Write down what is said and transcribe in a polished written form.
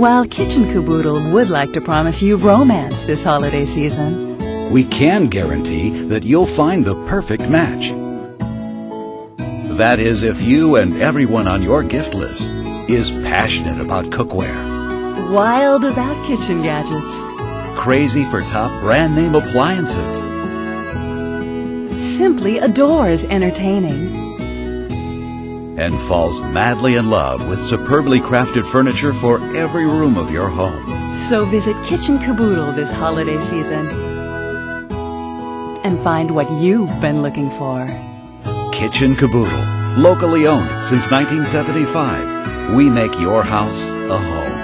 While Kitchen Kaboodle would like to promise you romance this holiday season, we can guarantee that you'll find the perfect match. That is, if you and everyone on your gift list is passionate about cookware, wild about kitchen gadgets, crazy for top brand name appliances, simply adores entertaining, and falls madly in love with superbly crafted furniture for every room of your home. So visit Kitchen Kaboodle this holiday season and find what you've been looking for. Kitchen Kaboodle, locally owned since 1975. We make your house a home.